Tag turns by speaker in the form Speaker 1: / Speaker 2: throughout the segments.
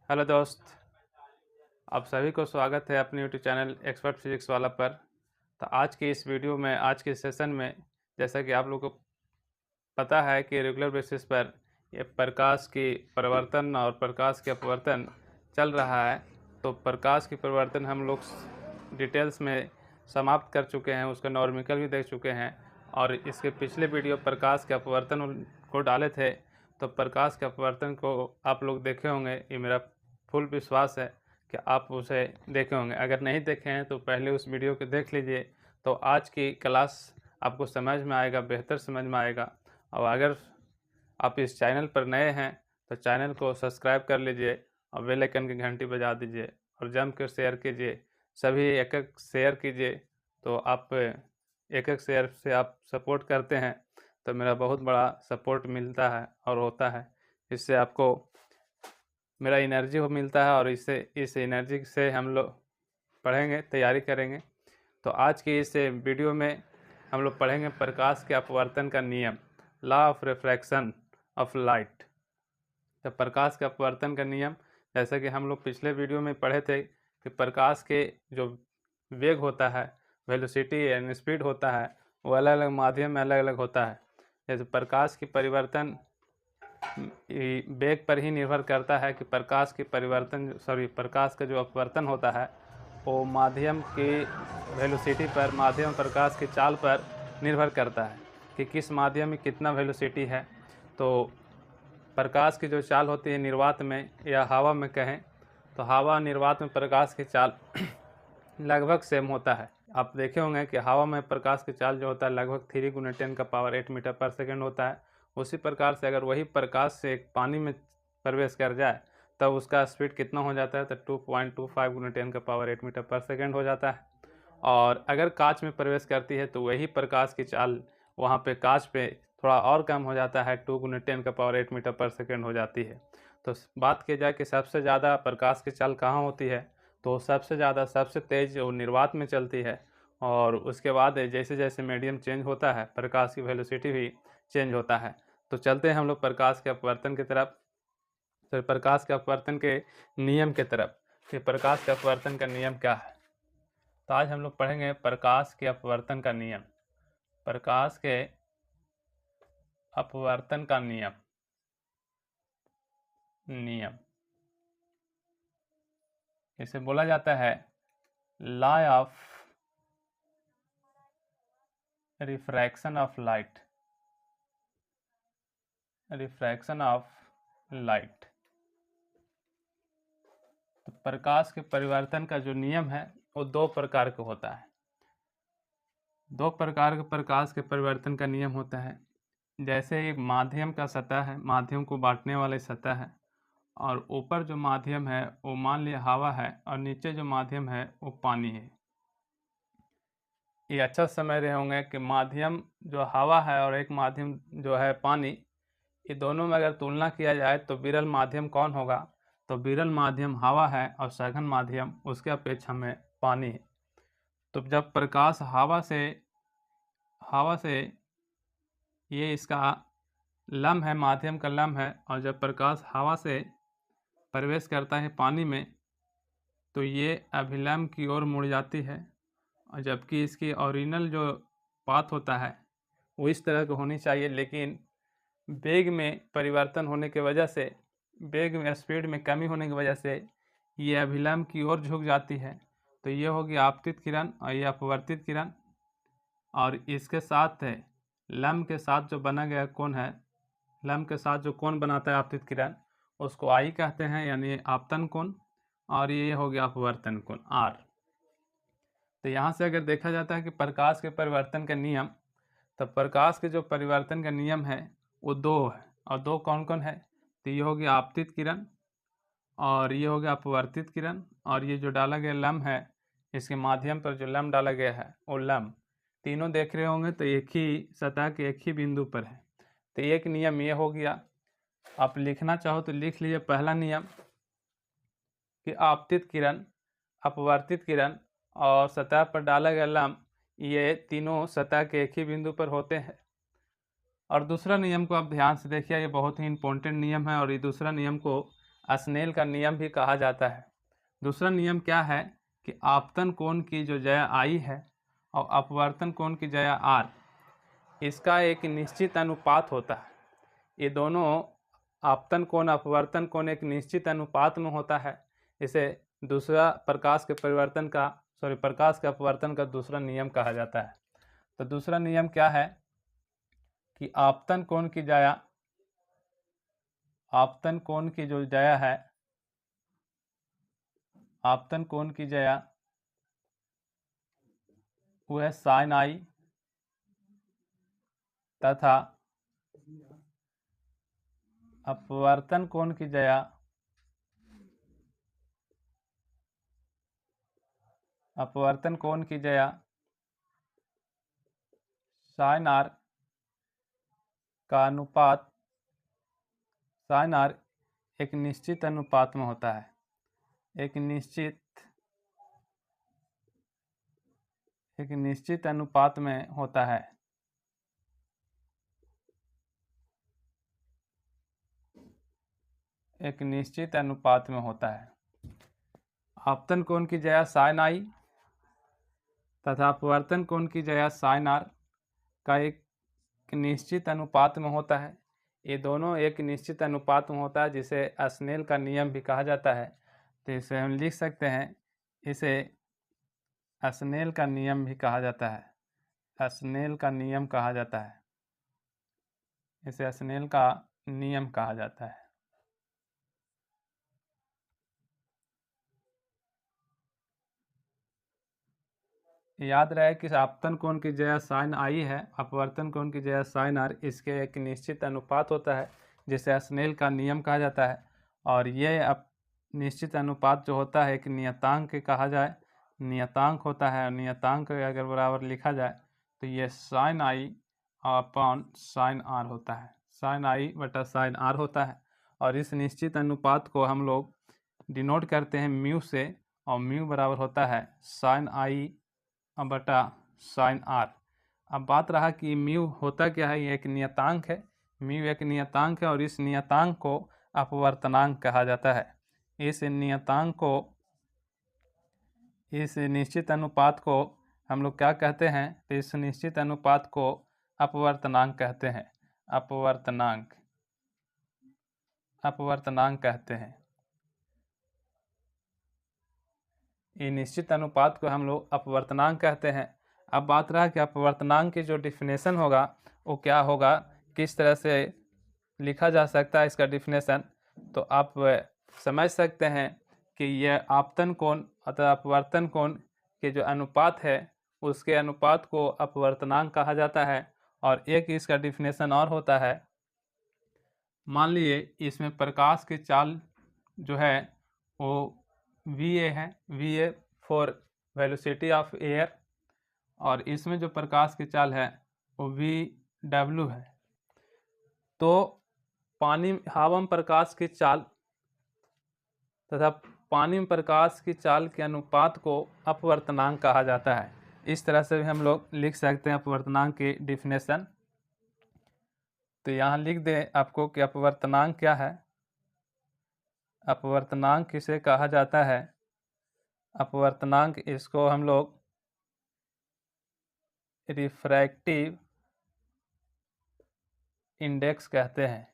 Speaker 1: Hello दोस्त, आप सभी को स्वागत है अपने यूट्यूब चैनल एक्सपर्ट फिजिक्स वाला पर। तो आज की इस वीडियो में, आज के सेशन में, जैसा कि आप लोगों को पता है कि रेगुलर बेसिस पर ये प्रकाश की परिवर्तन और प्रकाश के अपवर्तन चल रहा है। तो प्रकाश की परिवर्तन हम लोग डिटेल्स में समाप्त कर चुके हैं, उसका नॉर्मिकल भी देख चुके हैं। और इसके पिछले वीडियो प्रकाश के अपवर्तन को डाले थे, तो प्रकाश के अपवर्तन को आप लोग देखे होंगे। ये मेरा फुल विश्वास है कि आप उसे देखे होंगे। अगर नहीं देखे हैं तो पहले उस वीडियो को देख लीजिए, तो आज की क्लास आपको समझ में आएगा, बेहतर समझ में आएगा। और अगर आप इस चैनल पर नए हैं तो चैनल को सब्सक्राइब कर लीजिए और बेल आइकन की घंटी बजा दीजिए और जम कर शेयर कीजिए। सभी एक एक शेयर कीजिए, तो आप एक एक शेयर से आप सपोर्ट करते हैं तो मेरा बहुत बड़ा सपोर्ट मिलता है और होता है। इससे आपको मेरा एनर्जी हो मिलता है और इससे इस एनर्जी से हम लोग पढ़ेंगे, तैयारी करेंगे। तो आज की इस वीडियो में हम लोग पढ़ेंगे प्रकाश के अपवर्तन का नियम, law of refraction of light. तो प्रकाश के अपवर्तन का नियम, जैसा कि हम लोग पिछले वीडियो में पढ़े थे कि प्रकाश के जो वेग होता है, वेलोसिटी एंड स्पीड होता है, वो अलग अलग माध्यम में अलग अलग होता है। जैसे प्रकाश की परिवर्तन वेग पर ही निर्भर करता है कि प्रकाश का जो अपवर्तन होता है वो माध्यम की वेलोसिटी पर, माध्यम प्रकाश की चाल पर निर्भर करता है कि किस माध्यम में कितना वेलोसिटी है। तो प्रकाश की जो चाल होती है निर्वात में या हवा में कहें तो हवा निर्वात में प्रकाश की चाल लगभग सेम होता है। आप देखे होंगे कि हवा में प्रकाश की चाल जो होता है लगभग 3 × 10⁸ मीटर पर सेकेंड होता है। उसी प्रकार से अगर वही प्रकाश से एक पानी में प्रवेश कर जाए तब उसका स्पीड कितना हो जाता है, तो 2.25 × 10⁸ मीटर पर सेकेंड हो जाता है। और अगर कांच में प्रवेश करती है तो वही प्रकाश की चाल वहाँ पे कांच पे थोड़ा और कम हो जाता है, 2 × 10⁸ मीटर पर सेकेंड हो जाती है। तो बात की जाए कि सबसे ज़्यादा प्रकाश की चाल कहाँ होती है, तो सबसे ज़्यादा सबसे तेज़ वो निर्वात में चलती है। और उसके बाद जैसे जैसे मीडियम चेंज होता है प्रकाश की वेलोसिटी भी चेंज होता है। तो चलते हैं हम लोग प्रकाश के अपवर्तन की तरफ, तो प्रकाश के अपवर्तन के नियम की तरफ कि प्रकाश के अपवर्तन का नियम क्या है। तो आज हम लोग पढ़ेंगे प्रकाश के अपवर्तन का नियम। प्रकाश के अपवर्तन का नियम इसे बोला जाता है law of refraction of light. Refraction of light. तो प्रकाश के परिवर्तन का जो नियम है वो दो प्रकार का होता है। दो प्रकार के प्रकाश के परिवर्तन का नियम होता है। जैसे एक माध्यम का सतह है, माध्यम को बांटने वाली सतह है, और ऊपर जो माध्यम है वो मान लिया हवा है और नीचे जो माध्यम है वो पानी है। ये अच्छा समझ रहे होंगे कि माध्यम जो हवा है और एक माध्यम जो है पानी, ये दोनों में अगर तुलना किया जाए तो विरल माध्यम कौन होगा, तो विरल माध्यम हवा है और सघन माध्यम उसके अपेक्षा में पानी है। तो जब प्रकाश हवा से ये इसका लम्ब है, माध्यम का लम्ब है, और जब प्रकाश हवा से प्रवेश करता है पानी में तो ये अभिलम्ब की ओर मुड़ जाती है, और जबकि इसकी ओरिजिनल जो पाथ होता है वो इस तरह की होनी चाहिए, लेकिन वेग में परिवर्तन होने की वजह से, वेग में स्पीड में कमी होने की वजह से ये अभिलम्ब की ओर झुक जाती है। तो ये होगी आपतित किरण और ये अपवर्तित किरण, और इसके साथ है लम्ब के साथ जो बना गया कोण है, लम्ब के साथ जो कोण बनाता है आपतित किरण, उसको आई कहते हैं, यानी आपतन कोण, और ये हो गया अपवर्तन कोण आर। तो यहाँ से अगर देखा जाता है कि प्रकाश के परिवर्तन का नियम, तो प्रकाश के जो परिवर्तन का नियम है वो दो है, और दो कौन कौन है, तो ये हो गया आपतित किरण और ये हो गया अपवर्तित किरण, और ये जो डाला गया लम्ब है, इसके माध्यम पर जो लम्ब डाला गया है वो लम्ब, तीनों देख रहे होंगे तो एक ही सतह के एक ही बिंदु पर है। तो एक नियम ये हो गया। आप लिखना चाहो तो लिख लीजिए पहला नियम कि आपतित किरण, अपवर्तित किरण और सतह पर डाला गया लम्ब, ये तीनों सतह के एक ही बिंदु पर होते हैं। और दूसरा नियम को आप ध्यान से देखिए, ये बहुत ही इम्पोर्टेंट नियम है, और ये दूसरा नियम को स्नेल का नियम भी कहा जाता है। दूसरा नियम क्या है कि आपतन कोण की जो ज्या आई है और अपवर्तन कोण की ज्या आर, इसका एक निश्चित अनुपात होता है। ये दोनों आपतन कोण अपवर्तन कोण एक निश्चित अनुपात में होता है। इसे दूसरा प्रकाश के अपवर्तन का दूसरा नियम कहा जाता है। तो दूसरा नियम क्या है कि आपतन कोण की जो ज्या है, आपतन कोण की ज्या वो है साइन आई तथा अपवर्तन कोण की ज्या साइन आर का अनुपात, साइन आर एक निश्चित अनुपात में होता है। एक निश्चित अनुपात में होता है। एक निश्चित अनुपात में होता है। आपतन कोण की ज्या साइन आई तथा अपवर्तन कोण की ज्या साइन आर का एक निश्चित अनुपात में होता है। ये दोनों एक निश्चित अनुपात में होता है, जिसे स्नेल का नियम भी कहा जाता है। तो इसे हम लिख सकते हैं, इसे स्नेल का नियम भी कहा जाता है। स्नेल का नियम कहा जाता है। इसे स्नेल का नियम कहा जाता है। याद रहे कि आपतन कोण की ज्या साइन आई है, अपवर्तन कोण की ज्या साइन आर, इसके एक निश्चित अनुपात होता है, जिसे स्नेल का नियम कहा जाता है। और ये निश्चित अनुपात जो होता है एक नियतांक कहा जाए, नियतांक होता है। और नियतांक अगर बराबर लिखा जाए तो ये sine I upon sine R होता है, साइन आई बटा साइन आर होता है। और इस निश्चित अनुपात को हम लोग डिनोट करते हैं म्यू से, और म्यू बराबर होता है साइन आई बटा साइन आर। अब बात रहा कि म्यू होता क्या है, ये एक नियतांक है। म्यू एक नियतांक है और इस नियतांक को अपवर्तनांक कहा जाता है। इस नियतांक को, इस निश्चित अनुपात को हम लोग क्या कहते हैं, तो इस निश्चित अनुपात को अपवर्तनांक कहते हैं। अपवर्तनांक कहते हैं। ये निश्चित अनुपात को हम लोग अपवर्तनांक कहते हैं। अब बात रहा कि अपवर्तनांक की जो डिफिनेशन होगा वो क्या होगा, किस तरह से लिखा जा सकता है इसका डिफिनेशन। तो आप समझ सकते हैं कि यह आपतन कोण अथवा अपवर्तन कोण के जो अनुपात है उसके अनुपात को अपवर्तनांक कहा जाता है। और एक इसका डिफिनेशन और होता है, मान लीजिए इसमें प्रकाश की चाल जो है वो va है, va for velocity of air, और इसमें जो प्रकाश की चाल है वो vw है। तो हवा में प्रकाश की चाल तथा पानी में प्रकाश की चाल के अनुपात को अपवर्तनांक कहा जाता है। इस तरह से भी हम लोग लिख सकते हैं अपवर्तनांक की डिफिनेशन। तो यहाँ लिख दें आपको कि अपवर्तनांक क्या है। अपवर्तनांक किसे कहा जाता है, अपवर्तनांक इसको हम लोग रिफ्रैक्टिव इंडेक्स कहते हैं।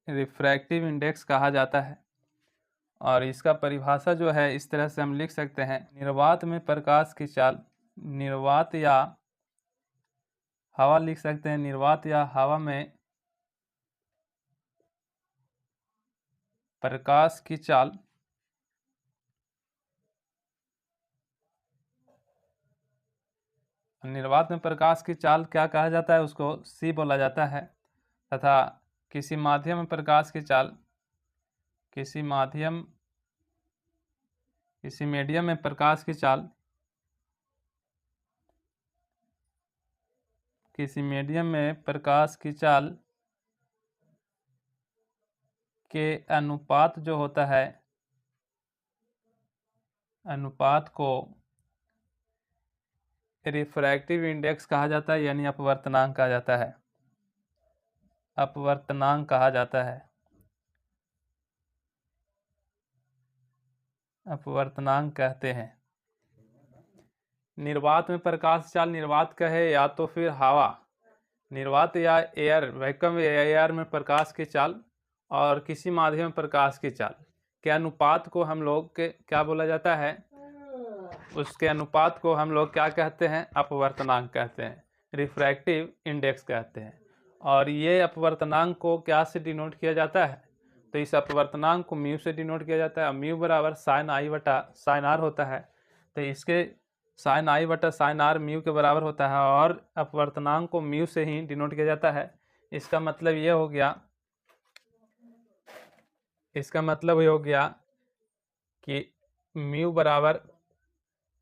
Speaker 1: रिफ्रैक्टिव इंडेक्स कहा जाता है। और इसका परिभाषा जो है इस तरह से हम लिख सकते हैं, निर्वात में प्रकाश की चाल, निर्वात या हवा लिख सकते हैं, निर्वात या हवा में प्रकाश की चाल निर्वात में प्रकाश की चाल क्या कहा जाता है, उसको c बोला जाता है। तथा किसी माध्यम में प्रकाश की चाल, किसी मीडियम में प्रकाश की चाल, किसी मीडियम में प्रकाश की चाल के अनुपात जो होता है, अनुपात को रिफ्रैक्टिव इंडेक्स कहा जाता है, यानी अपवर्तनांक कहा जाता है। अपवर्तनांक कहा जाता है। अपवर्तनांक कहते हैं। निर्वात में प्रकाश चाल निर्वात कहे या तो फिर हवा, निर्वात या एयर, वैक्यूम या एयर में प्रकाश की चाल और किसी माध्यम में प्रकाश की चाल के अनुपात को हम लोग के क्या बोला जाता है, उसके अनुपात को हम लोग क्या कहते हैं, अपवर्तनांक कहते हैं, रिफ्रैक्टिव इंडेक्स कहते हैं। और ये अपवर्तनांक को क्या से डिनोट किया जाता है, तो इस अपवर्तनांक को म्यू से डिनोट किया जाता है। म्यू बराबर साइन आई बटा साइन आर होता है, तो इसके साइन आई बटा साइन आर म्यू के बराबर होता है और अपवर्तनांक को म्यू से ही डिनोट किया जाता है। इसका मतलब ये हो गया, कि म्यू बराबर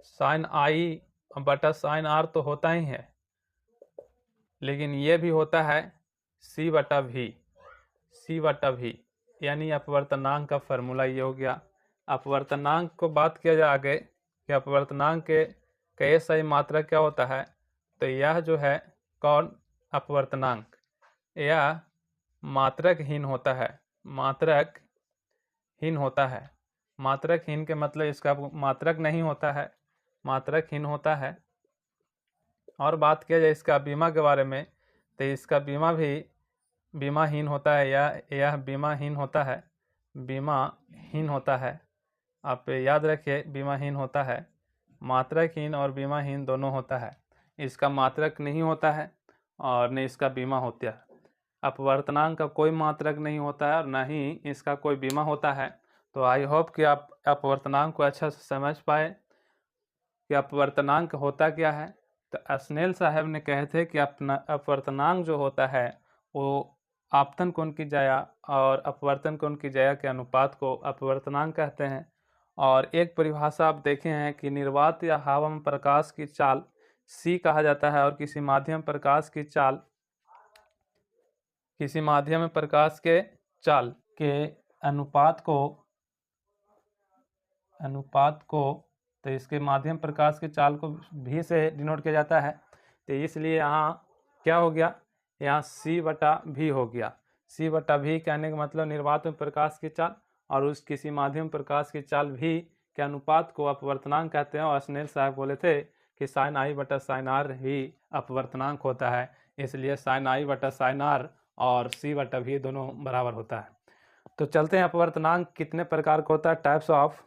Speaker 1: साइन आई बटा साइन आर तो होता ही है, लेकिन ये भी होता है सी बटा भी, यानी अपवर्तनांक का फॉर्मूला ये हो गया। अपवर्तनांक को बात किया जाए आगे कि अपवर्तनांक के कई सही मात्रक क्या होता है, तो यह जो है कौन अपवर्तनांक, यह मात्रकहीन होता है। मात्रकहीन के मतलब इसका मात्रक नहीं होता है, मात्रकहीन होता है। और बात किया जाए इसका बीमा के बारे में, तो इसका बीमा भी बीमाहीन होता है, यह बीमाहीन होता है। आप याद रखिए, बीमाहीन होता है, मात्रकहीन और बीमाहीन दोनों होता है। इसका मात्रक नहीं होता है और न इसका बीमा होता है। अपवर्तनांक का कोई मात्रक नहीं होता है और न ही इसका कोई बीमा होता है। तो आई होप कि आप अपवर्तनांक को अच्छा से समझ पाए कि अपवर्तनांक होता क्या है। तो स्नेल साहब ने कहे थे कि अपवर्तनांक जो होता है वो आपतन कोण की ज्या और अपवर्तन कोण की ज्या के अनुपात को अपवर्तनांक कहते हैं। और एक परिभाषा आप देखे हैं कि निर्वात या हवा में प्रकाश की चाल सी कहा जाता है और किसी माध्यम प्रकाश के चाल के अनुपात को तो इसके माध्यम प्रकाश के चाल को भी से डिनोट किया जाता है। तो इसलिए यहाँ क्या हो गया, यहाँ सी बटा भी हो गया। सी बटा भी कहने का मतलब निर्वात में प्रकाश की चाल और उस किसी माध्यम प्रकाश की चाल भी के अनुपात को अपवर्तनांक कहते हैं। और स्नेल साहब बोले थे कि साइन आई बटा साइन आर ही अपवर्तनांक होता है, इसलिए साइन आई बटा साइन आर और सी बटा भी दोनों बराबर होता है। तो चलते हैं अपवर्तनांक कितने प्रकार का होता है, टाइप्स ऑफ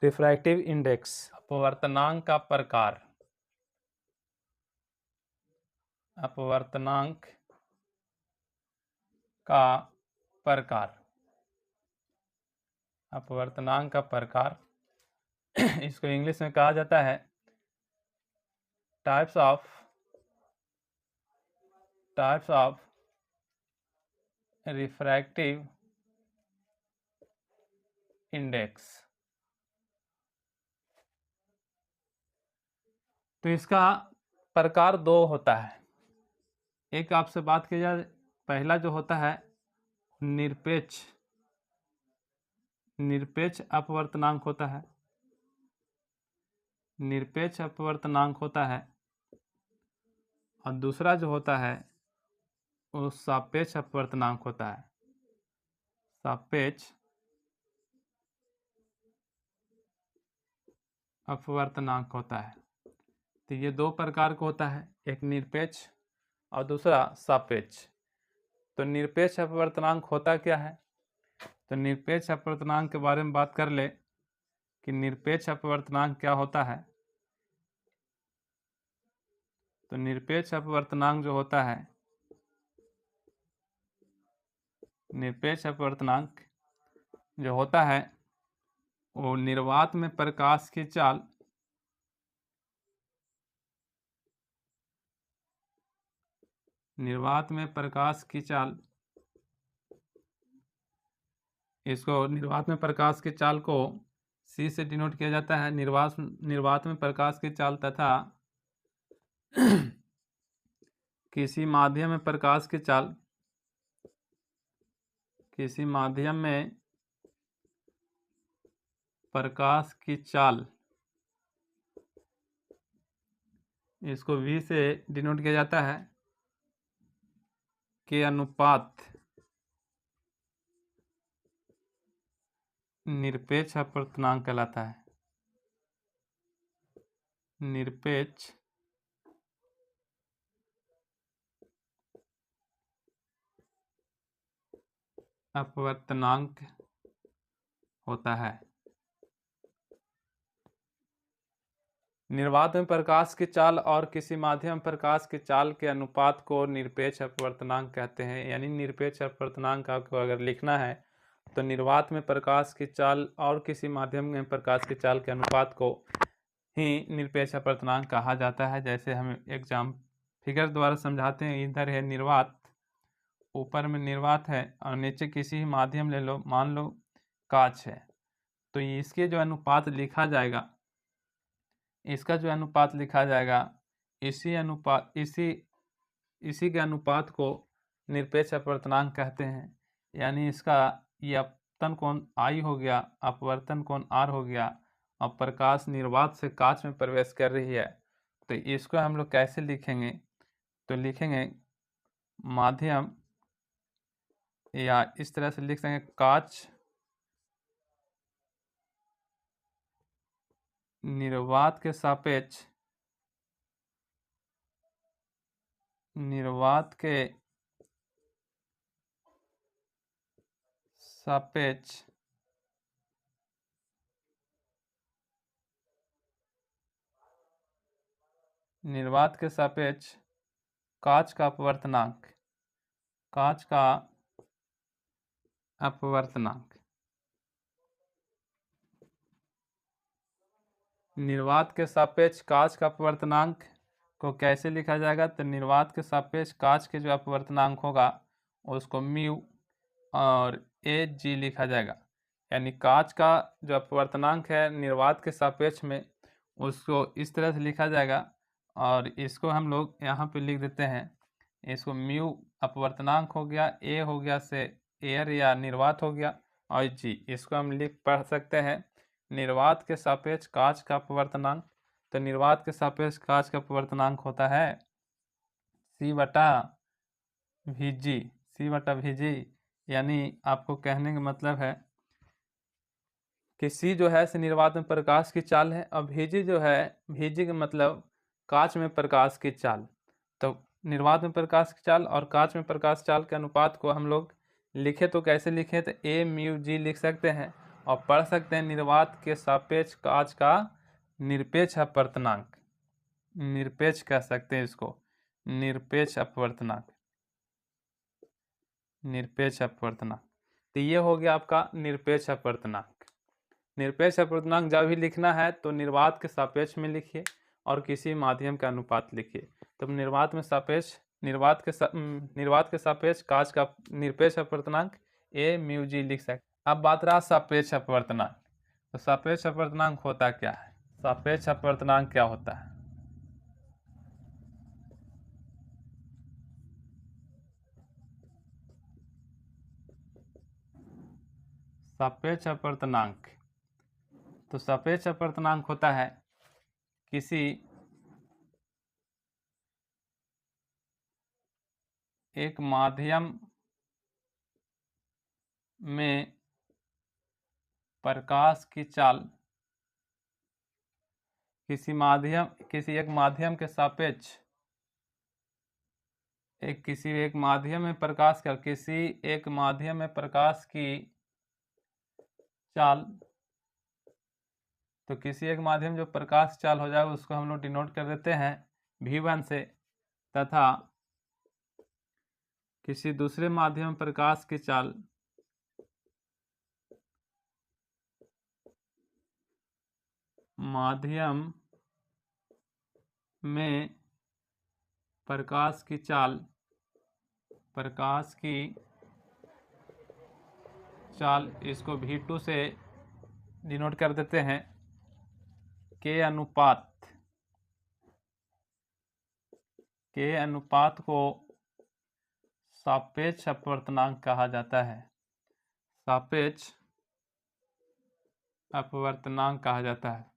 Speaker 1: रिफ्रैक्टिव इंडेक्स। अपवर्तनांक का प्रकार, अपवर्तनांक का प्रकार इसको इंग्लिश में कहा जाता है टाइप्स ऑफ रिफ्रैक्टिव इंडेक्स। तो इसका प्रकार दो होता है। एक आपसे बात की जाए, पहला जो होता है निरपेक्ष अपवर्तनांक होता है, और दूसरा जो होता है वो सापेक्ष अपवर्तनांक होता है। सापेक्ष अपवर्तनांक होता है। तो ये दो प्रकार का होता है, एक निरपेक्ष और दूसरा सापेक्ष। तो निरपेक्ष अपवर्तनांक होता क्या है, तो निरपेक्ष अपवर्तनांक के बारे में बात कर ले कि निरपेक्ष अपवर्तनांक क्या होता है। तो निरपेक्ष अपवर्तनांक जो होता है, निरपेक्ष अपवर्तनांक जो होता है वो निर्वात में प्रकाश की चाल इसको निर्वात में प्रकाश की चाल को सी से डिनोट किया जाता है। निर्वात में प्रकाश की चाल तथा किसी माध्यम में प्रकाश की चाल इसको V से डिनोट किया जाता है। के अनुपात निरपेक्ष अपवर्तनांक कहलाता है। निरपेक्ष अपवर्तनांक होता है। निर्वात में प्रकाश की चाल और किसी माध्यम प्रकाश की चाल के अनुपात को निरपेक्ष अपवर्तनांक कहते हैं। यानी निरपेक्ष अपवर्तनांक आपको अगर लिखना है तो निर्वात में प्रकाश की चाल और किसी माध्यम में प्रकाश की चाल के अनुपात को ही निरपेक्ष अपवर्तनांक कहा जाता है। जैसे हम एग्जाम फिगर द्वारा समझाते हैं। इधर है निर्वात, ऊपर में निर्वात है और नीचे किसी माध्यम ले लो, मान लो कांच है, तो इसके जो अनुपात लिखा जाएगा, इसका जो अनुपात लिखा जाएगा, इसी के अनुपात को निरपेक्ष अपवर्तनांक कहते हैं। यानी इसका ये अपवर्तन कोण I हो गया, अपवर्तन कोण R हो गया, और प्रकाश निर्वात से कांच में प्रवेश कर रही है, तो इसको हम लोग कैसे लिखेंगे? तो लिखेंगे माध्यम, या इस तरह से लिख देंगे कांच निर्वात के सापेक्ष निर्वात के सापेक्ष कांच का अपवर्तनांक, कांच का अपवर्तनांक। निर्वात के सापेक्ष कांच का अपवर्तनांक को कैसे लिखा जाएगा? तो निर्वात के सापेक्ष कांच के जो अपवर्तनांक होगा उसको म्यू और Ag लिखा जाएगा। यानी कांच का जो अपवर्तनांक है निर्वात के सापेक्ष में, उसको इस तरह से लिखा जाएगा, और इसको हम लोग यहाँ पे लिख देते हैं। इसको म्यू अपवर्तनांक हो गया, ए हो गया से एयर या निर्वात हो गया, और जी इसको हम पढ़ सकते हैं निर्वात के सापेक्ष कांच का अपवर्तनांक। तो निर्वात के सापेक्ष कांच का अपवर्तनांक होता है C/Vg। यानी आपको कहने का मतलब है कि C जो है निर्वात में प्रकाश की चाल है, और Vg जो है, Vg का मतलब कांच में प्रकाश की चाल। तो निर्वात में प्रकाश की चाल और कांच में प्रकाश चाल के अनुपात को हम लोग लिखे तो कैसे लिखे? तो A म्यू G लिख सकते हैं, और पढ़ सकते हैं निर्वात के सापेक्ष कांच का निरपेक्ष अपवर्तनांक। निरपेक्ष कह सकते हैं इसको, निरपेक्ष अपवर्तनांक, निरपेक्ष अपवर्तनांक। तो ये हो गया आपका निरपेक्ष अपवर्तनांक। निरपेक्ष अपवर्तनांक जब भी लिखना है तो निर्वात के सापेक्ष में लिखिए और किसी माध्यम का अनुपात लिखिए। तो निर्वात के सापेक्ष कांच का निरपेक्ष अपवर्तनांक A म्यू G लिख सकते। अब बात रहा सापेक्ष अपवर्तनांक। तो सापेक्ष अपवर्तनांक होता क्या है? सापेक्ष अपवर्तनांक क्या होता है? सापेक्ष अपवर्तनांक, तो सापेक्ष अपवर्तनांक होता है किसी एक माध्यम में प्रकाश की चाल, किसी एक माध्यम के सापेक्ष किसी एक माध्यम में प्रकाश की चाल। तो किसी एक माध्यम जो प्रकाश चाल हो जाए उसको हम लोग डिनोट कर देते हैं V1 से, तथा किसी दूसरे माध्यम प्रकाश की चाल माध्यम में प्रकाश की चाल इसको V2 से डिनोट कर देते हैं के अनुपात को सापेक्ष अपवर्तनांक कहा जाता है। सापेक्ष अपवर्तनांक कहा जाता है।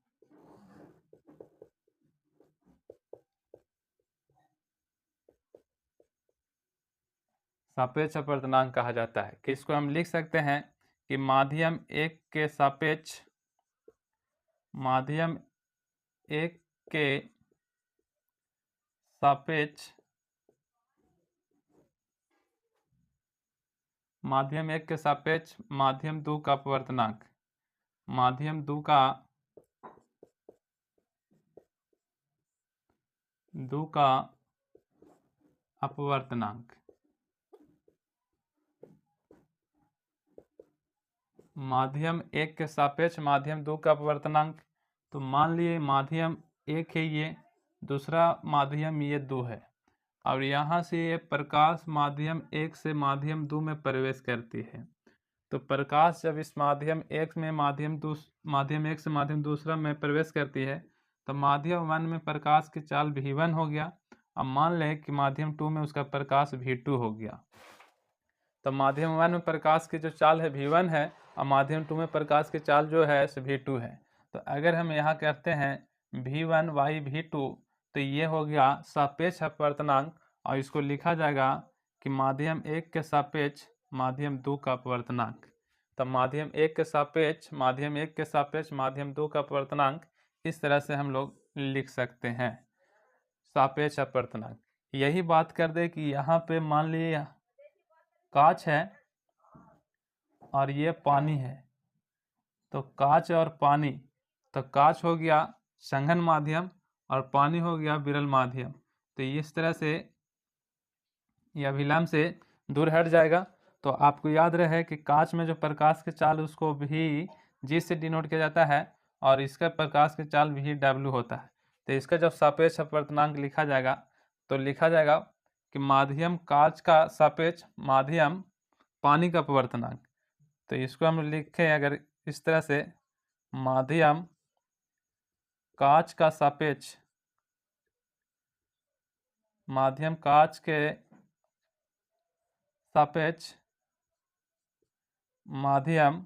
Speaker 1: सापेक्ष अपवर्तनांक कहा जाता है। कि इसको हम लिख सकते हैं कि माध्यम एक के सापेक्ष माध्यम एक के सापेक्ष माध्यम एक के सापेक्ष माध्यम दो का अपवर्तनांक माध्यम दो का अपवर्तनांक माध्यम एक के सापेक्ष माध्यम दो का अपवर्तनांक। तो मान लिए माध्यम एक है ये, दूसरा माध्यम ये दो है, और यहाँ से ये प्रकाश माध्यम एक से माध्यम दो में प्रवेश करती है। तो प्रकाश जब इस माध्यम एक में माध्यम एक से माध्यम दूसरा में प्रवेश करती है तो माध्यम वन में प्रकाश की चाल v1 हो गया। अब मान लें कि माध्यम टू में उसका प्रकाश v2 हो गया। तो माध्यम वन में प्रकाश की जो चाल है v1 है और माध्यम टू में प्रकाश की चाल जो है v2 है। तो अगर हम यहाँ करते हैं v1 y v2 तो ये हो गया सापेक्ष अपवर्तनांक, और इसको लिखा जाएगा कि माध्यम एक के सापेक्ष माध्यम दो का अपवर्तनांक। तब माध्यम एक के सापेक्ष माध्यम दो का अपवर्तनांक इस तरह से हम लोग लिख सकते हैं सापेक्ष अपवर्तनांक। यही बात कर दे कि यहाँ पे मान लीजिए कांच है और ये पानी है, तो कांच और पानी, तो कांच हो गया संघन माध्यम और पानी हो गया विरल माध्यम। तो इस तरह से यह अभिलंब से दूर हट जाएगा। तो आपको याद रहे कि कांच में जो प्रकाश की चाल उसको भी जी से डिनोट किया जाता है और इसका प्रकाश की चाल भी डब्ल्यू होता है। तो इसका जब सापेक्ष अपवर्तनांक लिखा जाएगा तो लिखा जाएगा कि माध्यम कांच का सापेक्ष माध्यम पानी का अपवर्तनांक। तो इसको हम लिखें अगर इस तरह से, माध्यम कांच का सापेक्ष माध्यम कांच के सापेक्ष माध्यम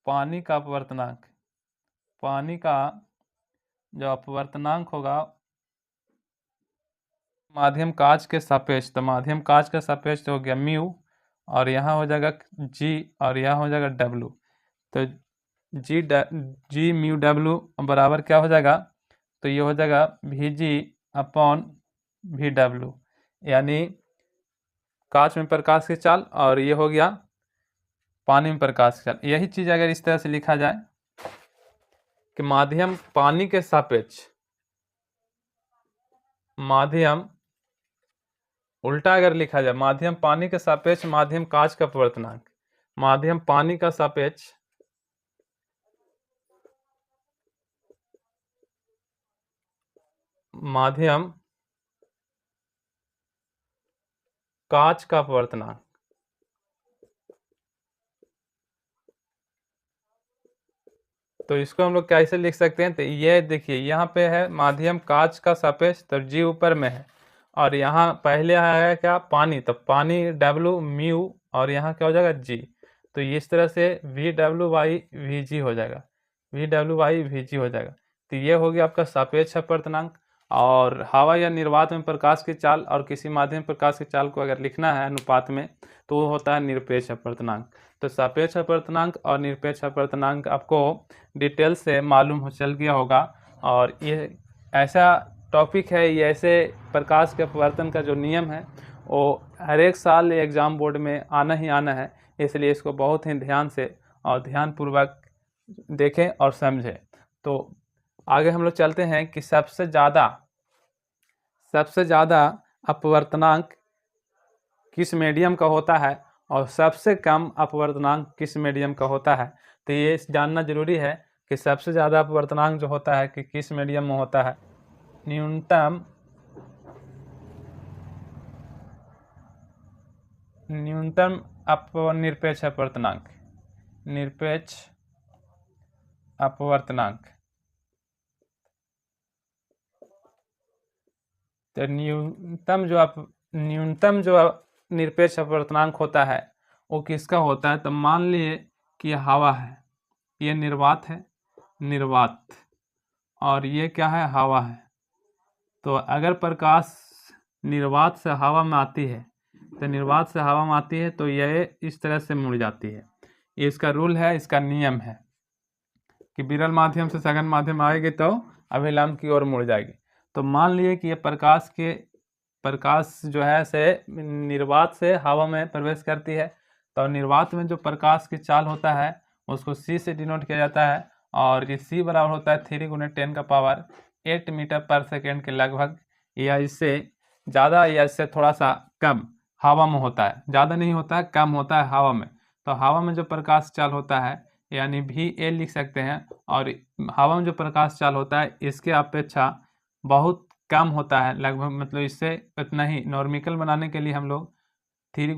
Speaker 1: पानी का अपवर्तनांक, पानी का जो अपवर्तनांक होगा माध्यम कांच के सापेक्ष, तो माध्यम कांच का सापेक्ष हो गया म्यू, और यहाँ हो जाएगा जी और यहाँ हो जाएगा डब्लू। तो जी म्यू डब्लू बराबर क्या हो जाएगा, तो ये हो जाएगा we ji upon V W, यानी कांच में प्रकाश की चाल और ये हो गया पानी में प्रकाश की चाल। यही चीज़ अगर इस तरह से लिखा जाए कि माध्यम पानी के सापेक्ष माध्यम, उल्टा अगर लिखा जाए माध्यम पानी के सापेक्ष माध्यम कांच का अपवर्तनांक, माध्यम पानी का सापेक्ष माध्यम कांच का अपवर्तनांक। तो इसको हम लोग कैसे लिख सकते हैं, तो ये देखिए यहाँ पे है माध्यम कांच का सापेक्ष, तो जी ऊपर में है, और यहाँ पहले आया क्या पानी, तो पानी डब्लू म्यू और यहाँ क्या हो जाएगा जी। तो इस तरह से वी डब्लू बाई वी जी हो जाएगा, वी डब्लू बाई वी जी हो जाएगा। तो ये हो गया आपका सापेक्ष अपवर्तनांक। और हवा या निर्वात में प्रकाश की चाल और किसी माध्यम प्रकाश की चाल को अगर लिखना है अनुपात में तो वो होता है निरपेक्ष अपवर्तनांक। तो सापेक्ष अपवर्तनांक और निरपेक्ष अपवर्तनांक आपको डिटेल से मालूम हो चल गया होगा। और ये ऐसा टॉपिक है, ये ऐसे प्रकाश के अपवर्तन का जो नियम है वो हर एक साल एग्ज़ाम बोर्ड में आना ही आना है, इसलिए इसको बहुत ही ध्यान से और ध्यानपूर्वक देखें और समझें। तो आगे हम लोग चलते हैं कि सबसे ज़्यादा अपवर्तनांक किस मीडियम का होता है और सबसे कम अपवर्तनांक किस मीडियम का होता है। तो ये जानना जरूरी है कि सबसे ज़्यादा अपवर्तनांक जो होता है कि किस मीडियम में होता है। न्यूनतम निरपेक्ष अपवर्तनांक, निरपेक्ष अपवर्तनांक। तो न्यूनतम जो निरपेक्ष अपवर्तनांक होता है वो किसका होता है। तो मान लिए कि हवा है, ये निर्वात है, निर्वात, और ये क्या है हवा है। तो अगर प्रकाश निर्वात से हवा में आती है, तो निर्वात से हवा में आती है तो यह इस तरह से मुड़ जाती है। ये इसका रूल है, इसका नियम है कि विरल माध्यम से सघन माध्यम आएगी तो अभिलंब की ओर मुड़ जाएगी। तो मान लिए कि ये प्रकाश जो है से निर्वात से हवा में प्रवेश करती है, तो निर्वात में जो प्रकाश की चाल होता है उसको c से डिनोट किया जाता है, और ये c बराबर होता है 3 × 10⁸ मीटर पर सेकेंड के लगभग, या इससे ज़्यादा या इससे थोड़ा सा कम हवा में होता है। ज़्यादा नहीं होता है, कम होता है हवा में। तो हवा में जो प्रकाश चाल होता है यानी VA लिख सकते हैं, और हवा में जो प्रकाश चाल होता है इसके अपेक्षा बहुत कम होता है लगभग, मतलब इससे इतना ही। नॉर्मिकल बनाने के लिए हम लोग 3 ×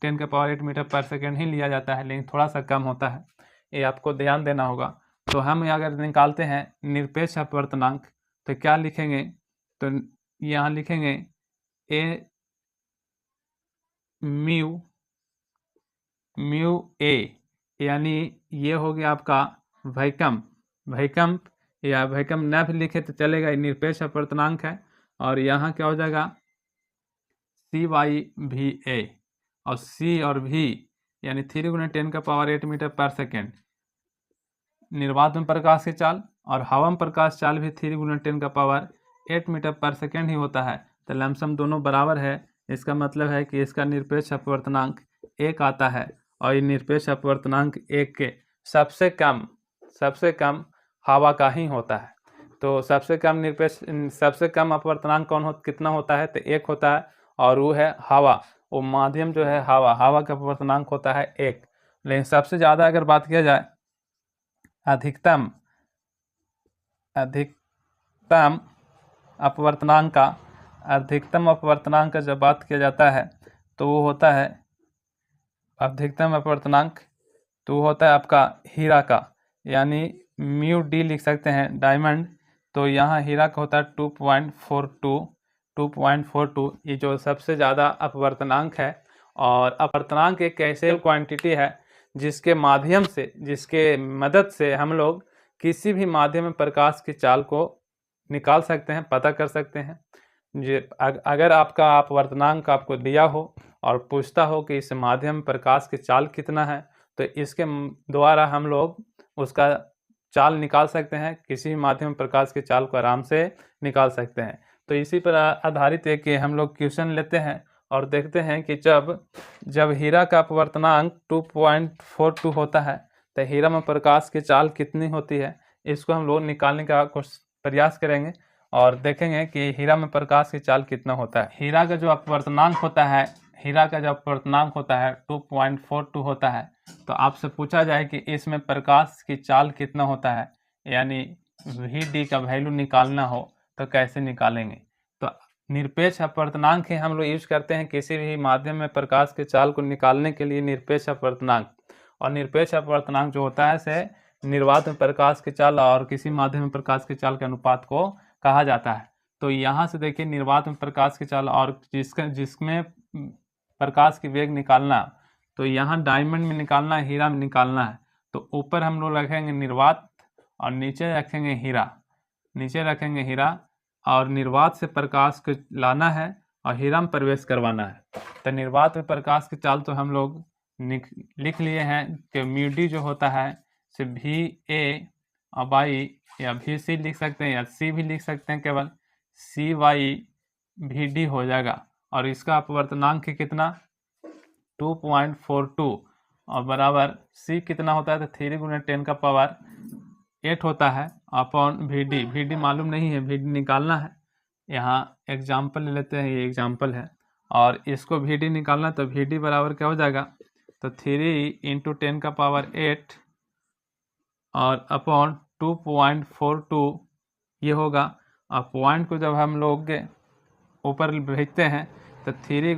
Speaker 1: 10⁸ मीटर पर सेकेंड ही लिया जाता है, लेकिन थोड़ा सा कम होता है, ये आपको ध्यान देना होगा। तो हम अगर निकालते हैं निरपेक्ष अपवर्तनांक तो क्या लिखेंगे, तो यहाँ लिखेंगे ए म्यू ए, यानी ये हो गया आपका भैकम्प या भैकम्प न भी लिखे तो चलेगा, निरपेक्ष अपवर्तनांक है। और यहाँ क्या हो जाएगा CY/VA, और C और V यानी 3 × 10⁸ मीटर पर सेकेंड निर्वात में प्रकाश की चाल, और हवा में प्रकाश चाल भी 3 × 10⁸ मीटर पर सेकेंड ही होता है। तो लमसम दोनों बराबर है, इसका मतलब है कि इसका निरपेक्ष अपवर्तनांक 1 आता है, और ये निरपेक्ष अपवर्तनांक 1 के सबसे कम हवा का ही होता है। तो सबसे कम अपवर्तनांक कितना होता है, तो 1 होता है, और वो है हवा। वो माध्यम जो है हवा का अपवर्तनांक होता है 1। लेकिन सबसे ज़्यादा अगर बात किया जाए अधिकतम अपवर्तनांक का जब बात किया जाता है तो वो होता है अधिकतम अपवर्तनांक, तो वो होता है आपका हीरा का, यानी μD लिख सकते हैं डायमंड। तो यहाँ हीरा का होता है 2.42। ये जो सबसे ज़्यादा अपवर्तनांक है। और अपवर्तनांक एक ऐसे क्वांटिटी है जिसके मदद से हम लोग किसी भी माध्यम में प्रकाश की चाल को निकाल सकते हैं, पता कर सकते हैं। अगर आपका अपवर्तनांक आपको दिया हो और पूछता हो कि इस माध्यम में प्रकाश की चाल कितना है, तो इसके द्वारा हम लोग उसका चाल निकाल सकते हैं, किसी भी माध्यम में प्रकाश की चाल को आराम से निकाल सकते हैं। तो इसी पर आधारित है कि हम लोग क्वेश्चन लेते हैं और देखते हैं कि जब हीरा का अपवर्तनांक 2.42 होता है तो हीरा में प्रकाश की चाल कितनी होती है, इसको हम लोग निकालने का प्रयास करेंगे और देखेंगे कि हीरा में प्रकाश की चाल कितना होता है। हीरा का जो अपवर्तनांक होता है 2.42 होता है। तो आपसे पूछा जाए कि इसमें प्रकाश की चाल कितना होता है, यानी VD का वैल्यू निकालना हो तो कैसे निकालेंगे। तो निरपेक्ष अपवर्तनांक ही हम लोग यूज करते हैं किसी भी माध्यम में प्रकाश की चाल को निकालने के लिए, निरपेक्ष अपवर्तनांक। और निरपेक्ष अपवर्तनांक जो होता है से निर्वात में प्रकाश की चाल और किसी माध्यम में प्रकाश की चाल के अनुपात को कहा जाता है। तो यहाँ से देखिए निर्वात में प्रकाश की चाल और जिसमें प्रकाश की वेग निकालना, तो यहाँ डायमंड में निकालना है, हीरा में निकालना है। तो ऊपर हम लोग रखेंगे निर्वात और नीचे रखेंगे हीरा, और निर्वात से प्रकाश को लाना है और हीरा में प्रवेश करवाना है। तो निर्वात में प्रकाश की चाल तो हम लोग लिख लिए हैं कि μD जो होता है से VA/, या VC लिख सकते हैं या C भी लिख सकते हैं, केवल CY/VD हो जाएगा। और इसका अपवर्तनांक कितना 2.42 और बराबर C कितना होता है तो 3 × 10⁸ होता है अपॉन VD मालूम नहीं है, VD निकालना है। यहाँ एग्जाम्पल ले लेते हैं, ये एग्जाम्पल है और इसको VD निकालना, तो VD बराबर क्या हो जाएगा तो 3 × 10⁸ और अपॉन 2.42 ये होगा। और पॉइंट को जब हम लोग ऊपर भेजते हैं तो 3 ×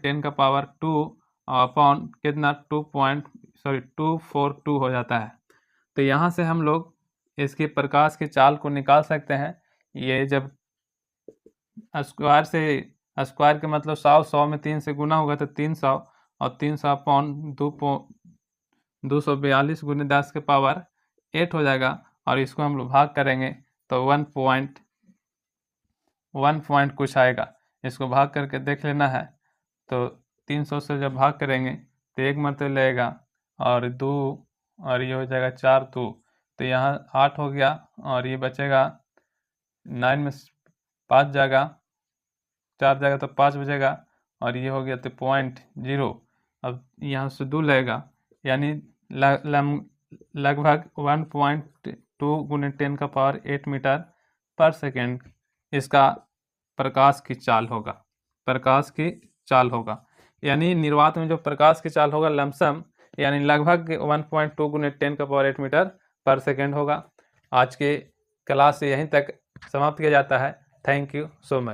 Speaker 1: 10⁸ अपॉन कितना 242 हो जाता है। तो यहाँ से हम लोग इसकी प्रकाश की चाल को निकाल सकते हैं। ये जब स्क्वायर के मतलब 100 में 3 से गुना होगा तो 300, और 300 अपॉन 242 × 10⁸ हो जाएगा। और इसको हम लोग भाग करेंगे तो 1.3 1 पॉइंट कुछ आएगा, इसको भाग करके देख लेना है। तो 300 से जब भाग करेंगे तो 1 मरतबा लगेगा और 2 और ये हो जाएगा 4 2, तो यहाँ 8 हो गया और ये बचेगा 9 में 5 जाएगा, 4 जाएगा तो 5 बचेगा और ये हो गया तो 0.0। अब यहाँ से 2 लगेगा, यानी लगभग 1.2 × 10⁸ मीटर पर सेकेंड इसका प्रकाश की चाल होगा। यानी निर्वात में जो प्रकाश की चाल होगा लमसम यानी लगभग 1.2 × 10⁸ मीटर पर सेकेंड होगा। आज के क्लास से यहीं तक समाप्त किया जाता है। Thank you so much.